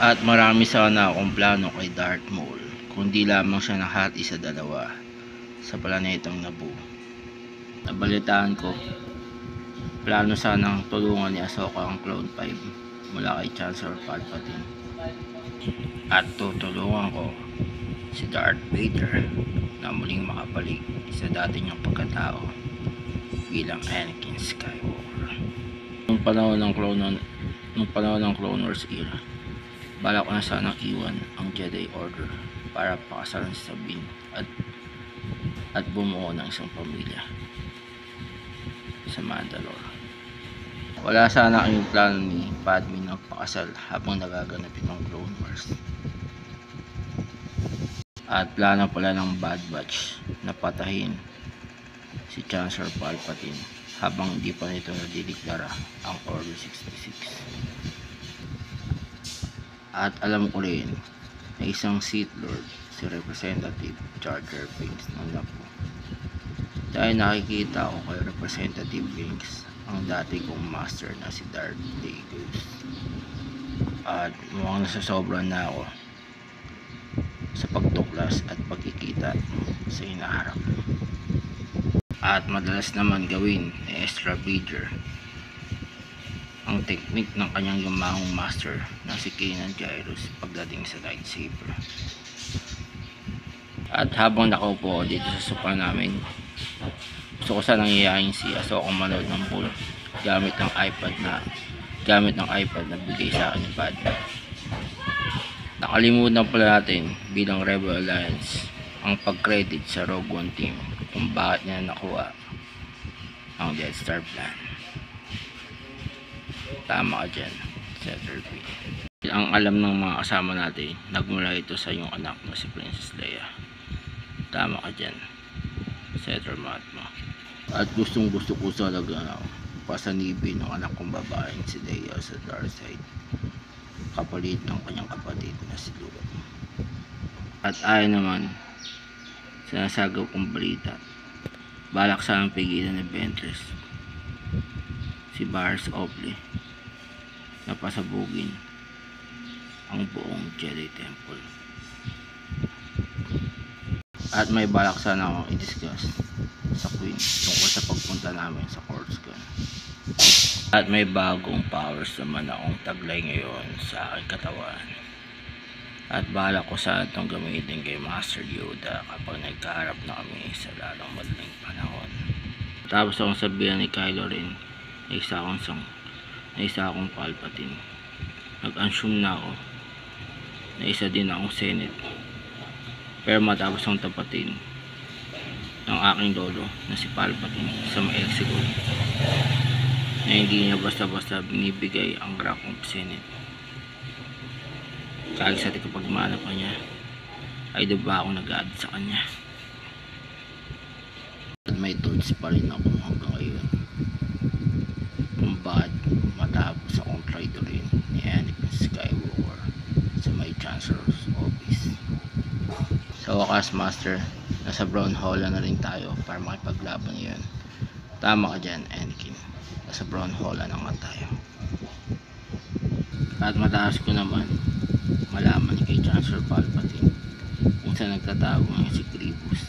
At marami sana akong plano kay Darth Maul, kundi lamang siya nahati sa dalawa sa planetang Naboo. Nabalitaan ko, plano sanang tulungan ni Ahsoka ang Clone 5 mula kay Chancellor Palpatine. At tutulungan ko si Darth Vader na muling makabalik sa dati niyang pagkatao bilang Anakin Skywalker. Nung panahon ng Clone Wars era, balak ko na sanang iwan ang Jedi Order para pakasalan si Sabine at bumuo ng isang pamilya sa Mandalore. Wala sana yung plano ni Padme na pakasal habang nagaganap itong Clone Wars. At plano pala ng Bad Batch na patahin si Chancellor Palpatine habang hindi pa nito nadideklara ang Order 66. At alam ko rin na isang Sith Lord, si Representative Jar Jar Binks ng Naboo. Dahil nakikita ko kay Representative Binks ang dati kong master na si Darth Plagueis. At mukhang nasasobran na ako sa pagtuklas at pagkikita sa hinaharap. At madalas naman gawin ni Ezra Bridger ang teknik ng kanyang yumangong master na si Kanan Jarrus pagdating sa lightsaber. At habang nakaupo dito sa sofa namin, gusto ko sanang iyayain si Ahsoka manood ng pool gamit ng iPad na bigay sa akin ni Padme. Nakalimutan pala natin bilang Rebel Alliance ang pag-credit sa Rogue One team kung bakit niya nakuha ang Death Star plan. Tama ka dyan, Senator P. Ang alam ng mga kasama natin, nagmula ito sa iyong anak na si Princess Leia. Tama ka dyan, Senator Matma. At gustong gusto ko talaga pasanibin ng anak kong babaeng si Leia sa dark side, kapalit ng kanyang kapatid na si Luke. At ayon naman sa nasagaw kong balita, balak sanang pigilan ni Ventress si Barriss Offee na pasabugin ang buong Jedi Temple. At may balak sana akong i-discuss sa Queen tungkol sa pagpunta namin sa Coruscant. At may bagong powers naman akong taglay ngayon sa aking katawan. At balak ko sana itong gamitin kay Master Yoda kapag nagkaharap na kami sa lalong madaling panahon. Tapos akong sabihan ni Kylo Ren na isa akong Palpatine. Nag-assume na ako na isa din akong Senate. Pero matapos akong tapatin ng aking lolo na si Palpatine sa may execute na hindi niya basta-basta binibigay ang rank of Senate. Kahit sa tikapagmana pa niya ay diba ako nag-add sa kanya. At may thoughts pa rin ako hanggang ngayon kung bakit matapos akong traidorin ni Anakin Skywalker sa may Chancellor's office. Sa wakas, Master, nasa Brown Hall na rin tayo para makipaglaban ngayon. Tama ka dyan, Anakin. Nasa Brown Hall na naman tayo. At mataas ko naman malaman kay Chancellor Palpatine kung saan nagtatago ngayon si Grievous.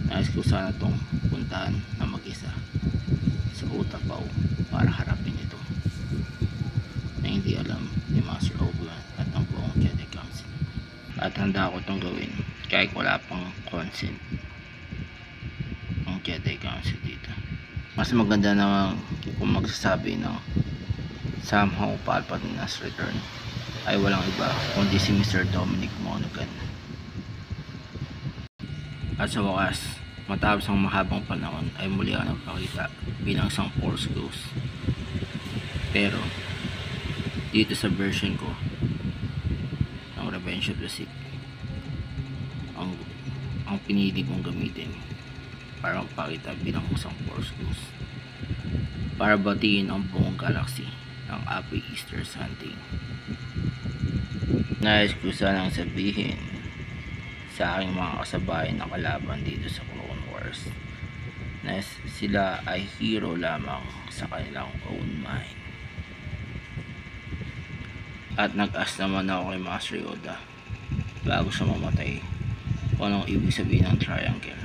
Nais ko sana itong puntahan na mag-isa sa Utapau para harapin ito na hindi alam ni Master Obi-Wan at ang buong Jedi Council. At handa ko itong gawin kahit wala pang consent ang Jedi Council dito. Mas maganda naman kung magsasabi ng somehow Palpatine's return ay walang iba kundi si Mr. Dominic Monaghan. At sa wakas, matapos ang mahabang panahon ay muli ang nagpakita bilang isang Force Ghost. Pero dito sa version ko ng Revenge of the Sith, ang pinili kong gamitin para magpakita bilang isang Force Ghost para batiin ang buong galaxy ng Happy Easter Sunday. Nais ko sanang sabihin sa aking mga kasabay na kalaban dito sa Clone Wars na sila ay hero lamang sa kanilang own mind. At nag-ask naman ako kay Master Yoda bago siya mamatay kung anong ibig sabihin ng triangle.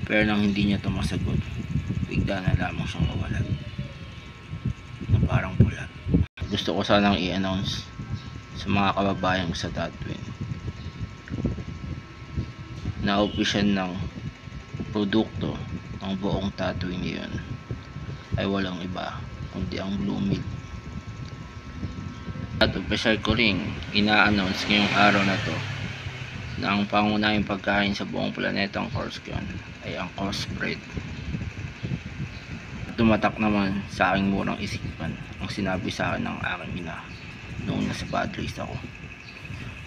Pero nang hindi niya ito masagot, bigla na lamang siyang nawala na parang pula. Gusto ko sanang i-announce sa mga kababayan sa Tatooine na opisyal ng produkto ng buong Tatooine ngayon ay walang iba kundi ang Blue Meat. At opisyal ko ring ina-announce ngayong araw na to na ang pangunahing pagkain sa buong planetang Coruscant ay ang crossbreed. Tumatak naman sa aking murang isipan ang sinabi sa akin ng aking ina noong nasa Padres ako.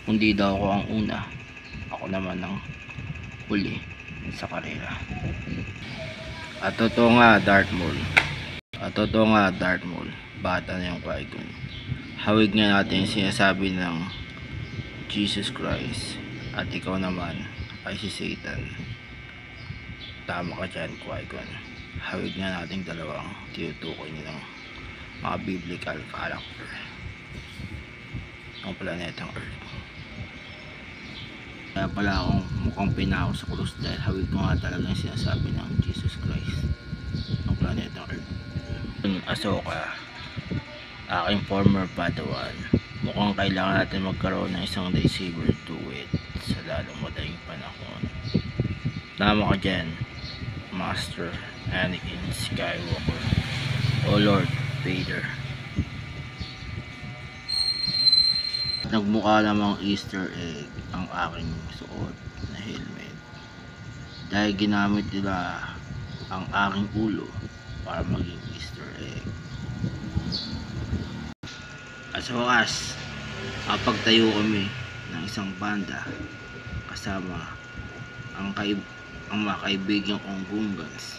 Kundi daw ako ang una, ako naman ang huli sa karera. At totoo nga, Darth Maul. Bata na yung Qui-Gon. Hawig nga natin yung sinasabi ng Jesus Christ. At ikaw naman ay si Satan. Tama ka dyan, Qui-Gon. Hawig nga nating dalawang tinutukoy nilang mga biblical character ng planetang Earth. Kaya pala akong mukhang pinako sa krus dahil hawig ko nga talaga yung sinasabi ng Jesus Christ ng planetang Earth. Ahsoka, aking former Padawan, mukhang kailangan natin magkaroon ng isang lightsaber duet sa lalong madaling panahon. Tama ka dyan, Master Anakin Skywalker o Lord Vader. Nagmukha namang Easter egg ang aking suot na helmet dahil ginamit nila ang aking ulo para maging Easter egg. At sa wakas, kapagtayo kami ng isang banda kasama ang mga kaibigan kong Gungans.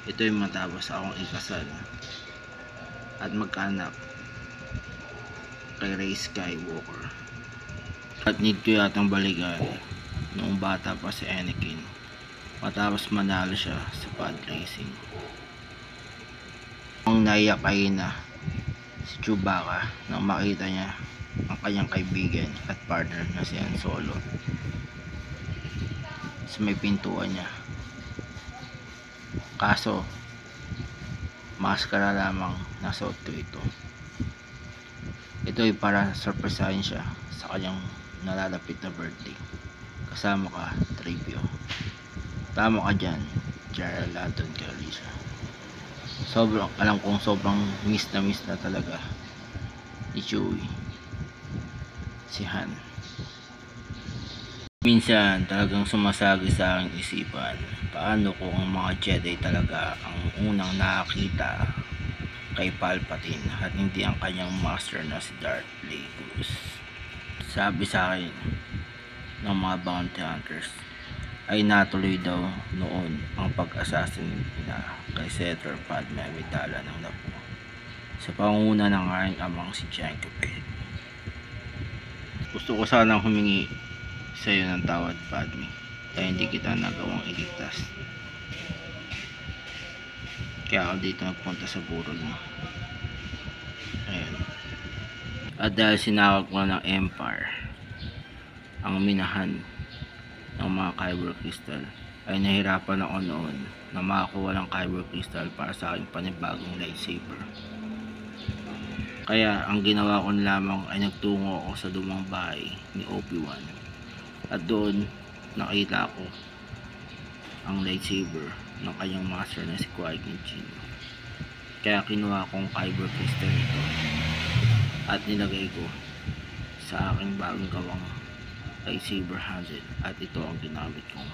Ito'y matapos akong ikasal at magkaanak kay Rey Skywalker. At need ko yatang balikan noong bata pa si Anakin matapos manalo siya sa pod racing. Ang naiyak ay na si Chewbacca nang makita niya ang kanyang kaibigan at partner na si Han Solo sa may pintuan niya. Kaso maskara lamang nasuot ko ito. Ito ay para surprisahin siya sa kanyang nalalapit na birthday. Kasama ka, Trivio. Tama ka dyan, Gerald Anton Calisa. Alam kong sobrang miss na talaga ni Chewie si Han. Minsan talagang sumasagi sa aking isipan paano kung ang mga Jedi talaga ang unang nakakita kay Palpatine at hindi ang kanyang master na si Darth Plagueis. Sabi sa akin ng mga bounty hunters ay natuloy daw noon ang pag-assassinate na kay Senator Padme Amidala ng Naboo sa pangunguna ng aking amang si Jango Fett. Gusto ko sanang humingi sa iyo ng tawad, Padme, dahil hindi kita nagawang iligtas. Kaya ako dito nagpunta sa burol mo. Ayun. At dahil sinawag ko ng Empire ang minahan ng mga Kyber Crystal, ay nahirapan ako noon na makakuha ng Kyber Crystal para sa aking panibagong lightsaber. Kaya ang ginawa ko lamang ay nagtungo ako sa lumang bahay ni Obi-Wan at doon nakita ko ang lightsaber ng kanyang master na si Qui-Gon Jinn. Kaya kinuha kong Kyber Crystal ito at nilagay ko sa aking bagong gawang lightsaber handle at ito ang ginamit kong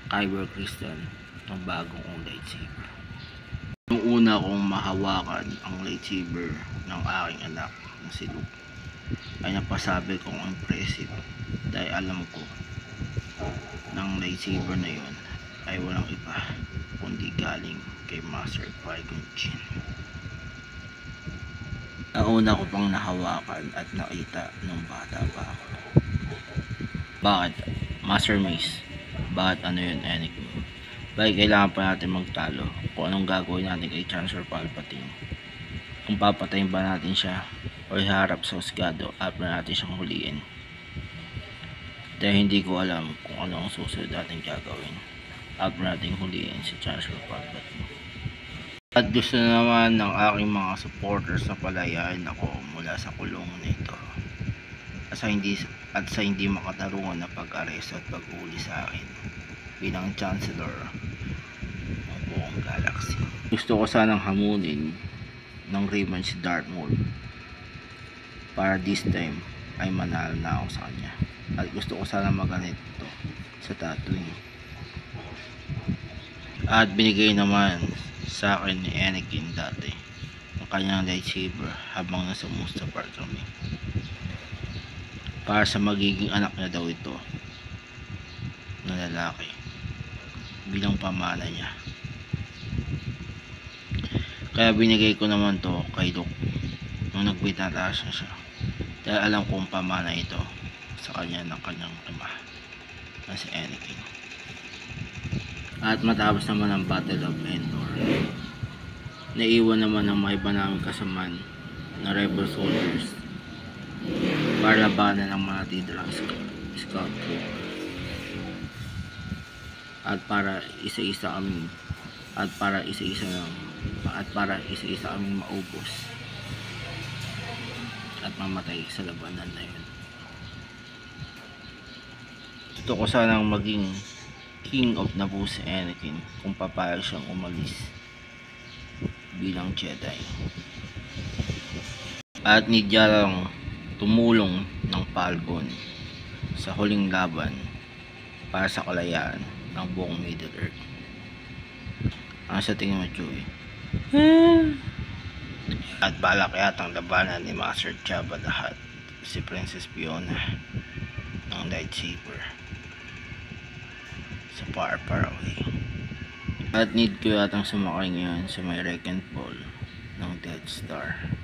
Kyber Crystal ng bagong kong lightsaber. Nung una kong mahawakan ang lightsaber ng aking anak na si Luke ay napasabi kong impressive dahil alam ko ng lightsaber na yun ay walang iba kundi galing kay Master Qui-Gon Jinn. Nauna ko pang nahawakan at nakita nung bata pa ako. Bakit? Master Mace, bakit ano yun, Anakin? Bakit kailangan pa natin magtalo kung anong gagawin natin kay Chancellor Palpatine? kung papatayin ba natin siya o iharap sa husgado after natin siyang huliin. Dahil hindi ko alam kung ano ang susunod natin gagawin after natin huliin si Chancellor Palpatine. At gusto naman ng aking mga supporters na palayain ako mula sa kulungan na ito at sa hindi makatarungan na pag-aresto at pag-uli sa akin bilang Chancellor ng buong galaxy. Gusto ko sanang hamunin ng Raven si Darth Maul para this time ay manalo na ako sa kanya. At gusto ko sana maganito sa Tatooine. At binigay naman sa akin ni Anakin dati ang kanyang lightsaber habang nasa Mustafar kami. Para sa magiging anak niya daw ito na lalaki bilang pamana niya. Kaya binigay ko naman to kay Luke nung nagpitataas na siya. Dahil alam kong pamana ito sa kanya ng kanyang ama na si Anakin. At matapos naman ang Battle of Endor, naiwan naman ang mga iba naming kasamaan na rebel soldiers para labanan ang mga titirang scout troop. At para isa-isa kaming maubos at mamatay sa labanan na yun. Gusto ko sanang maging King of Naboo si Anakin kung papayag siyang umalis bilang Jedi. At nidya lang tumulong ng Falcon sa huling laban para sa kalayaan ng buong Middle Earth. Ano sa tingin mo, Chewie? At balak yatang labanan ni Master Jabba the Hutt si Princess Fiona ng lightsaber sa far away. At need ko yatang sumakay ngayon sa may wreck and fall ng Death Star.